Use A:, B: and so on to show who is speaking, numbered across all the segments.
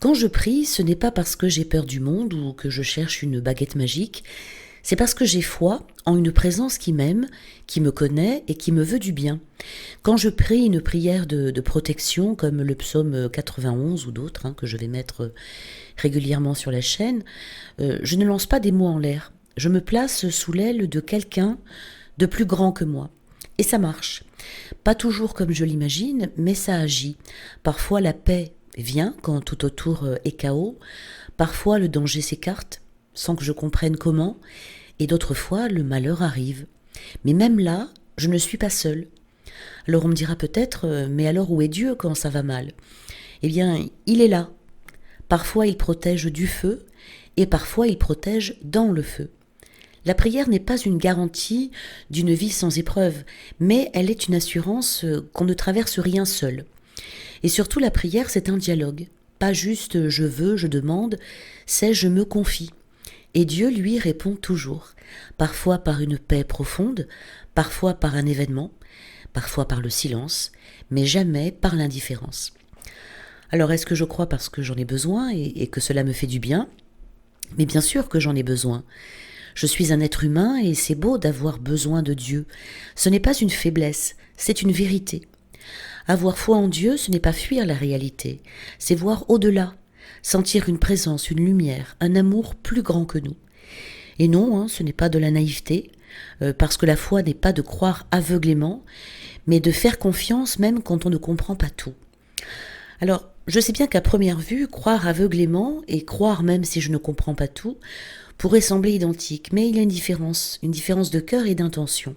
A: Quand je prie, ce n'est pas parce que j'ai peur du monde ou que je cherche une baguette magique, c'est parce que j'ai foi en une présence qui m'aime, qui me connaît et qui me veut du bien. Quand je prie une prière de protection, comme le psaume 91 ou d'autres, que je vais mettre régulièrement sur la chaîne, je ne lance pas des mots en l'air. Je me place sous l'aile de quelqu'un de plus grand que moi. Et ça marche. Pas toujours comme je l'imagine, mais ça agit. Parfois la paix vient quand tout autour est chaos. Parfois le danger s'écarte sans que je comprenne comment. Et d'autres fois le malheur arrive. Mais même là, je ne suis pas seule. Alors on me dira peut-être, mais alors où est Dieu quand ça va mal? Eh bien, il est là. Parfois il protège du feu et parfois il protège dans le feu. La prière n'est pas une garantie d'une vie sans épreuve, mais elle est une assurance qu'on ne traverse rien seul. Et surtout, la prière, c'est un dialogue. Pas juste je veux, je demande, c'est je me confie. Et Dieu, lui, répond toujours. Parfois par une paix profonde, parfois par un événement, parfois par le silence, mais jamais par l'indifférence. Alors, est-ce que je crois parce que j'en ai besoin et que cela me fait du bien? Mais bien sûr que j'en ai besoin. Je suis un être humain et c'est beau d'avoir besoin de Dieu. Ce n'est pas une faiblesse, c'est une vérité. Avoir foi en Dieu, ce n'est pas fuir la réalité, c'est voir au-delà, sentir une présence, une lumière, un amour plus grand que nous. Et non, ce n'est pas de la naïveté, parce que la foi n'est pas de croire aveuglément, mais de faire confiance même quand on ne comprend pas tout. Alors, je sais bien qu'à première vue, croire aveuglément et croire même si je ne comprends pas tout, pourrait sembler identique, mais il y a une différence de cœur et d'intention.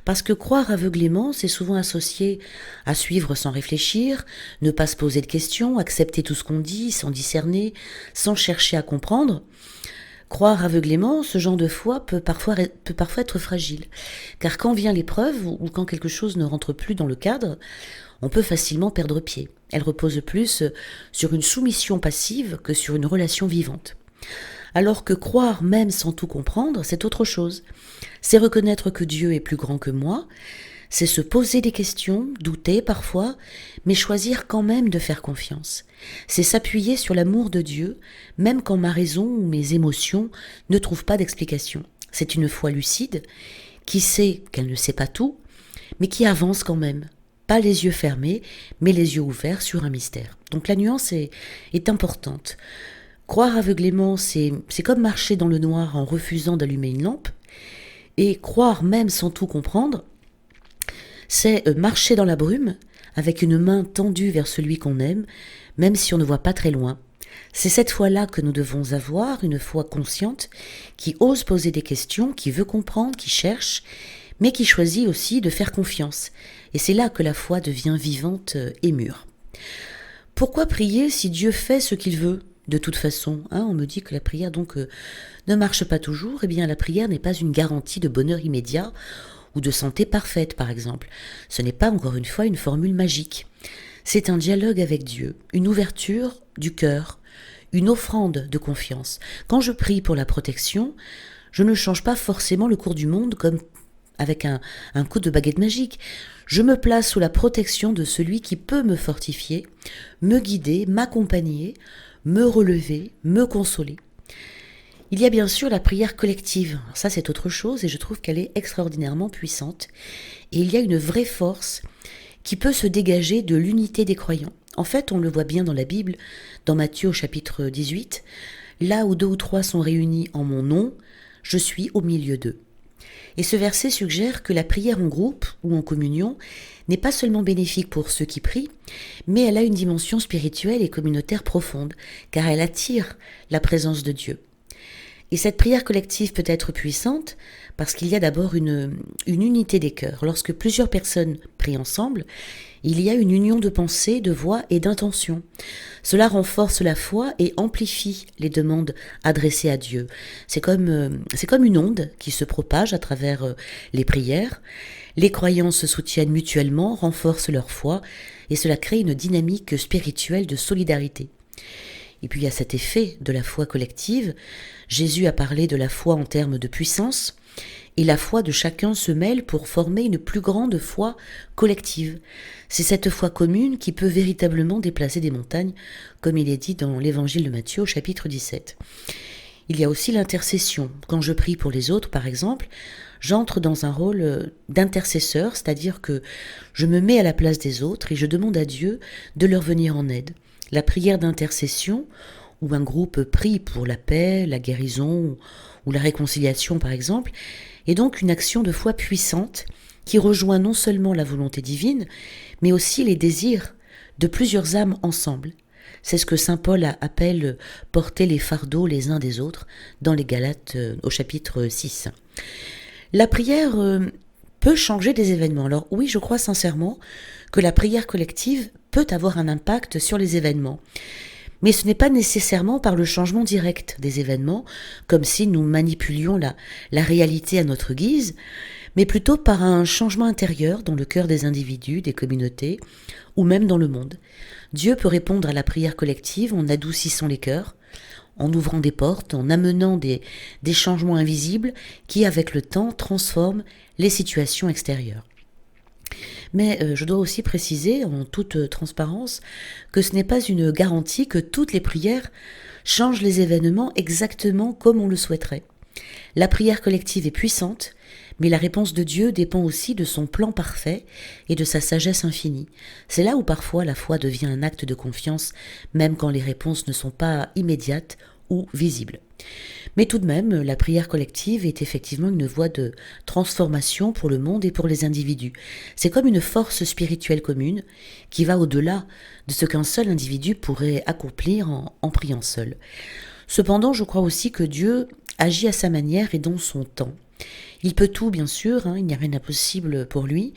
A: Parce que croire aveuglément, c'est souvent associé à suivre sans réfléchir, ne pas se poser de questions, accepter tout ce qu'on dit sans discerner, sans chercher à comprendre. Croire aveuglément, ce genre de foi peut parfois être fragile. Car quand vient l'épreuve ou quand quelque chose ne rentre plus dans le cadre, on peut facilement perdre pied. Elle repose plus sur une soumission passive que sur une relation vivante. Alors que croire même sans tout comprendre, c'est autre chose. C'est reconnaître que Dieu est plus grand que moi, c'est se poser des questions, douter parfois, mais choisir quand même de faire confiance. C'est s'appuyer sur l'amour de Dieu, même quand ma raison ou mes émotions ne trouvent pas d'explication. C'est une foi lucide, qui sait qu'elle ne sait pas tout, mais qui avance quand même. Pas les yeux fermés, mais les yeux ouverts sur un mystère. Donc la nuance est importante. Croire aveuglément, c'est comme marcher dans le noir en refusant d'allumer une lampe. Et croire même sans tout comprendre, c'est marcher dans la brume avec une main tendue vers celui qu'on aime, même si on ne voit pas très loin. C'est cette foi-là que nous devons avoir, une foi consciente, qui ose poser des questions, qui veut comprendre, qui cherche, mais qui choisit aussi de faire confiance. Et c'est là que la foi devient vivante et mûre. Pourquoi prier si Dieu fait ce qu'il veut ? De toute façon, on me dit que la prière donc ne marche pas toujours. Eh bien, la prière n'est pas une garantie de bonheur immédiat ou de santé parfaite, par exemple. Ce n'est pas, encore une fois, une formule magique. C'est un dialogue avec Dieu, une ouverture du cœur, une offrande de confiance. Quand je prie pour la protection, je ne change pas forcément le cours du monde comme avec un coup de baguette magique. Je me place sous la protection de celui qui peut me fortifier, me guider, m'accompagner, me relever, me consoler. Il y a bien sûr la prière collective. Alors ça, c'est autre chose et je trouve qu'elle est extraordinairement puissante. Et il y a une vraie force qui peut se dégager de l'unité des croyants. En fait, on le voit bien dans la Bible, dans Matthieu au chapitre 18, là où 2 ou 3 sont réunis en mon nom, je suis au milieu d'eux. Et ce verset suggère que la prière en groupe ou en communion n'est pas seulement bénéfique pour ceux qui prient, mais elle a une dimension spirituelle et communautaire profonde, car elle attire la présence de Dieu. Et cette prière collective peut être puissante parce qu'il y a d'abord une unité des cœurs. Lorsque plusieurs personnes prient ensemble, il y a une union de pensée, de voix et d'intention. Cela renforce la foi et amplifie les demandes adressées à Dieu. C'est comme une onde qui se propage à travers les prières. Les croyants se soutiennent mutuellement, renforcent leur foi et cela crée une dynamique spirituelle de solidarité. Et puis il y a cet effet de la foi collective. Jésus a parlé de la foi en termes de puissance. et la foi de chacun se mêle pour former une plus grande foi collective. C'est cette foi commune qui peut véritablement déplacer des montagnes, comme il est dit dans l'évangile de Matthieu au chapitre 17. Il y a aussi l'intercession. Quand je prie pour les autres, par exemple, j'entre dans un rôle d'intercesseur, c'est-à-dire que je me mets à la place des autres et je demande à Dieu de leur venir en aide. La prière d'intercession, où un groupe prie pour la paix, la guérison ou la réconciliation, par exemple, est donc une action de foi puissante qui rejoint non seulement la volonté divine, mais aussi les désirs de plusieurs âmes ensemble. C'est ce que saint Paul appelle porter les fardeaux les uns des autres dans les Galates au chapitre 6. La prière peut changer des événements. Alors oui, je crois sincèrement que la prière collective peut avoir un impact sur les événements. Mais ce n'est pas nécessairement par le changement direct des événements, comme si nous manipulions la réalité à notre guise, mais plutôt par un changement intérieur dans le cœur des individus, des communautés, ou même dans le monde. Dieu peut répondre à la prière collective en adoucissant les cœurs, en ouvrant des portes, en amenant des changements invisibles qui, avec le temps, transforment les situations extérieures. Mais je dois aussi préciser, en toute transparence, que ce n'est pas une garantie que toutes les prières changent les événements exactement comme on le souhaiterait. La prière collective est puissante, mais la réponse de Dieu dépend aussi de son plan parfait et de sa sagesse infinie. C'est là où parfois la foi devient un acte de confiance, même quand les réponses ne sont pas immédiates ou visibles. Mais tout de même, la prière collective est effectivement une voie de transformation pour le monde et pour les individus. C'est comme une force spirituelle commune qui va au-delà de ce qu'un seul individu pourrait accomplir en priant seul. Cependant, je crois aussi que Dieu agit à sa manière et dans son temps. Il peut tout, bien sûr, il n'y a rien d'impossible pour lui,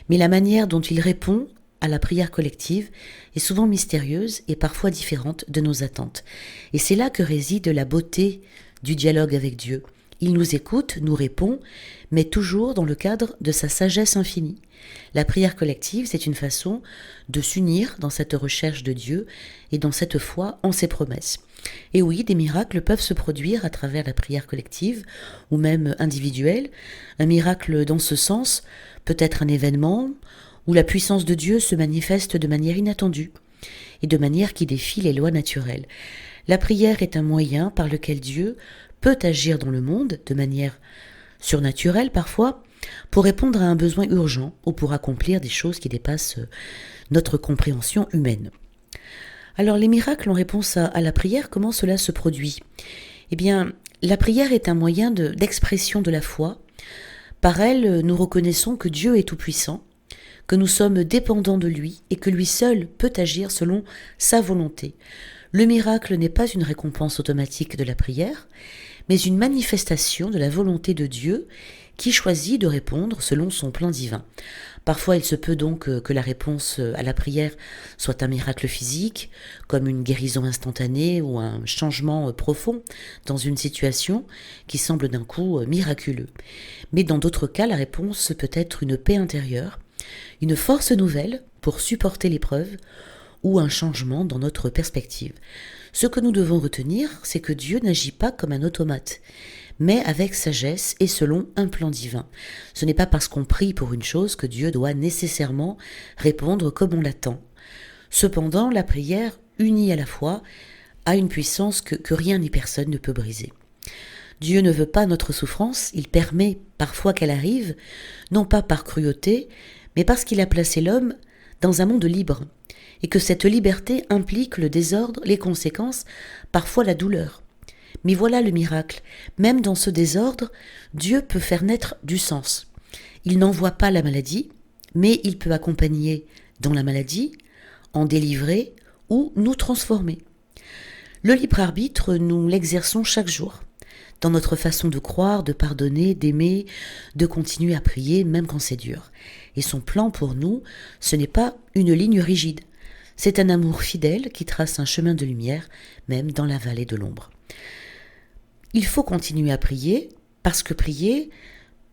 A: mais la manière dont il répond à la prière collective est souvent mystérieuse et parfois différente de nos attentes. Et c'est là que réside la beauté du dialogue avec Dieu. Il nous écoute, nous répond, mais toujours dans le cadre de sa sagesse infinie. La prière collective, c'est une façon de s'unir dans cette recherche de Dieu et dans cette foi en ses promesses. Et oui, des miracles peuvent se produire à travers la prière collective ou même individuelle. Un miracle dans ce sens peut être un événement où la puissance de Dieu se manifeste de manière inattendue et de manière qui défie les lois naturelles. La prière est un moyen par lequel Dieu peut agir dans le monde de manière surnaturelle parfois pour répondre à un besoin urgent ou pour accomplir des choses qui dépassent notre compréhension humaine. Alors les miracles en réponse à la prière, comment cela se produit ? Eh bien, la prière est un moyen d'expression de la foi. Par elle, nous reconnaissons que Dieu est tout-puissant, que nous sommes dépendants de lui et que lui seul peut agir selon sa volonté. Le miracle n'est pas une récompense automatique de la prière, mais une manifestation de la volonté de Dieu qui choisit de répondre selon son plan divin. Parfois, il se peut donc que la réponse à la prière soit un miracle physique, comme une guérison instantanée ou un changement profond dans une situation qui semble d'un coup miraculeux. Mais dans d'autres cas, la réponse peut être une paix intérieure, une force nouvelle pour supporter l'épreuve ou un changement dans notre perspective. Ce que nous devons retenir, c'est que Dieu n'agit pas comme un automate, mais avec sagesse et selon un plan divin. Ce n'est pas parce qu'on prie pour une chose que Dieu doit nécessairement répondre comme on l'attend. Cependant, la prière, unie à la foi, a une puissance que rien ni personne ne peut briser. Dieu ne veut pas notre souffrance, il permet parfois qu'elle arrive, non pas par cruauté, mais parce qu'il a placé l'homme dans un monde libre, et que cette liberté implique le désordre, les conséquences, parfois la douleur. Mais voilà le miracle, même dans ce désordre, Dieu peut faire naître du sens. Il n'envoie pas la maladie, mais il peut accompagner dans la maladie, en délivrer ou nous transformer. Le libre arbitre, nous l'exerçons chaque jour, dans notre façon de croire, de pardonner, d'aimer, de continuer à prier, même quand c'est dur. Et son plan pour nous, ce n'est pas une ligne rigide, c'est un amour fidèle qui trace un chemin de lumière, même dans la vallée de l'ombre. Il faut continuer à prier, parce que prier,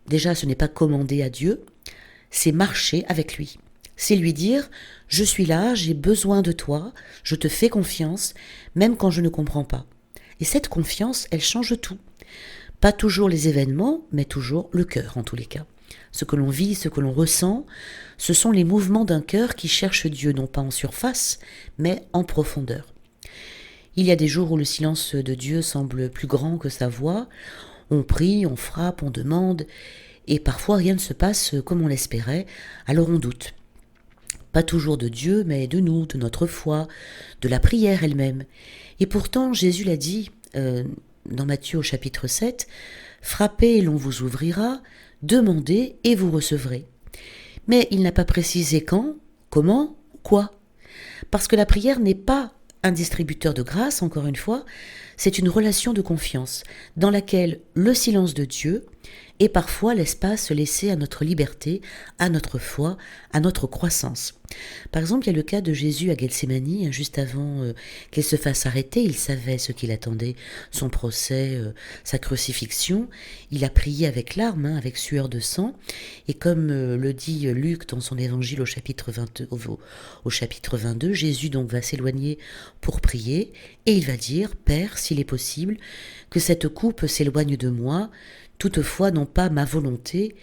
A: déjà ce n'est pas commander à Dieu, c'est marcher avec lui. C'est lui dire « Je suis là, j'ai besoin de toi, je te fais confiance, même quand je ne comprends pas ». Et cette confiance, elle change tout. Pas toujours les événements, mais toujours le cœur en tous les cas. Ce que l'on vit, ce que l'on ressent, ce sont les mouvements d'un cœur qui cherche Dieu, non pas en surface, mais en profondeur. Il y a des jours où le silence de Dieu semble plus grand que sa voix. On prie, on frappe, on demande, et parfois rien ne se passe comme on l'espérait, alors on doute. Pas toujours de Dieu, mais de nous, de notre foi, de la prière elle-même. Et pourtant, Jésus l'a dit dans Matthieu au chapitre 7, « Frappez et l'on vous ouvrira, demandez et vous recevrez. » Mais il n'a pas précisé quand, comment, quoi. Parce que la prière n'est pas un distributeur de grâce, encore une fois, c'est une relation de confiance dans laquelle le silence de Dieu est parfois l'espace laissé à notre liberté, à notre foi, à notre croissance. Par exemple, il y a le cas de Jésus à Gethsémani, juste avant qu'il se fasse arrêter, il savait ce qu'il attendait, son procès, sa crucifixion. Il a prié avec larmes, avec sueur de sang, et comme le dit Luc dans son évangile au chapitre 22, Jésus donc va s'éloigner pour prier, et il va dire, « Père, s'il est possible, que cette coupe s'éloigne de moi, toutefois non pas ma volonté,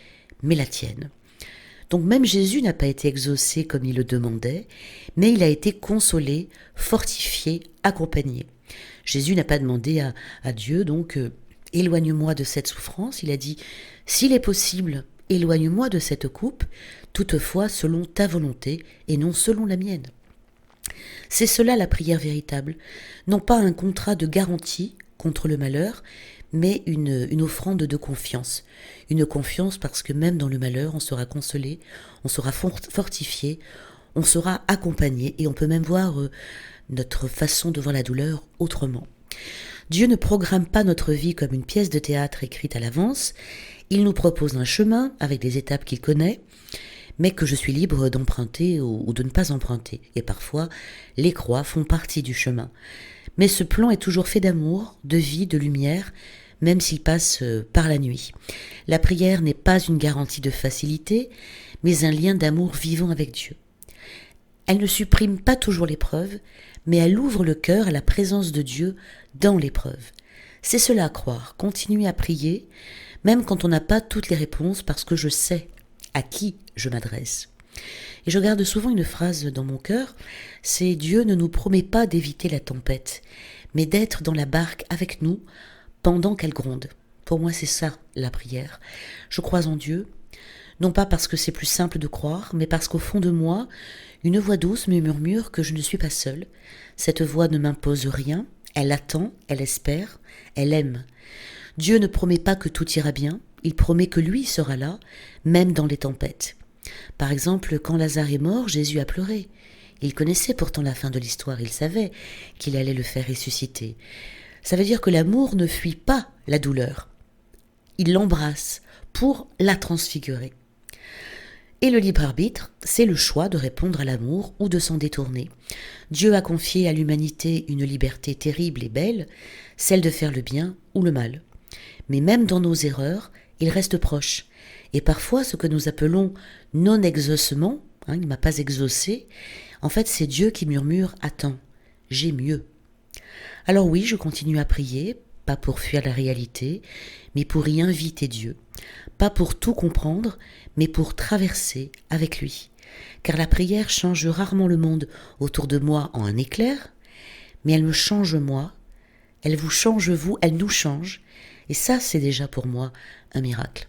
A: mais la tienne. » Donc même Jésus n'a pas été exaucé comme il le demandait, mais il a été consolé, fortifié, accompagné. Jésus n'a pas demandé à Dieu, donc, éloigne-moi de cette souffrance. Il a dit, s'il est possible, éloigne-moi de cette coupe, toutefois selon ta volonté et non selon la mienne. C'est cela la prière véritable, non pas un contrat de garantie contre le malheur, mais une offrande de confiance. Une confiance parce que même dans le malheur, on sera consolé, on sera fortifié, on sera accompagné et on peut même voir notre façon de voir la douleur autrement. Dieu ne programme pas notre vie comme une pièce de théâtre écrite à l'avance. Il nous propose un chemin avec des étapes qu'il connaît, mais que je suis libre d'emprunter ou de ne pas emprunter. Et parfois, les croix font partie du chemin. Mais ce plan est toujours fait d'amour, de vie, de lumière, même s'il passe par la nuit. La prière n'est pas une garantie de facilité, mais un lien d'amour vivant avec Dieu. Elle ne supprime pas toujours l'épreuve, mais elle ouvre le cœur à la présence de Dieu dans l'épreuve. C'est cela à croire, continuer à prier, même quand on n'a pas toutes les réponses, parce que je sais à qui je m'adresse. Et je garde souvent une phrase dans mon cœur, c'est « Dieu ne nous promet pas d'éviter la tempête, mais d'être dans la barque avec nous pendant qu'elle gronde. » Pour moi, c'est ça, la prière. Je crois en Dieu, non pas parce que c'est plus simple de croire, mais parce qu'au fond de moi, une voix douce me murmure que je ne suis pas seule. Cette voix ne m'impose rien, elle attend, elle espère, elle aime. Dieu ne promet pas que tout ira bien, il promet que lui sera là, même dans les tempêtes. Par exemple, quand Lazare est mort, Jésus a pleuré. Il connaissait pourtant la fin de l'histoire, il savait qu'il allait le faire ressusciter. Ça veut dire que l'amour ne fuit pas la douleur. Il l'embrasse pour la transfigurer. Et le libre arbitre, c'est le choix de répondre à l'amour ou de s'en détourner. Dieu a confié à l'humanité une liberté terrible et belle, celle de faire le bien ou le mal. Mais même dans nos erreurs, il reste proche. Et parfois, ce que nous appelons non-exaucement, il ne m'a pas exaucé, en fait, c'est Dieu qui murmure « Attends, j'ai mieux ». Alors oui, je continue à prier, pas pour fuir la réalité, mais pour y inviter Dieu. Pas pour tout comprendre, mais pour traverser avec lui. Car la prière change rarement le monde autour de moi en un éclair, mais elle me change moi, elle vous change vous, elle nous change, et ça c'est déjà pour moi un miracle.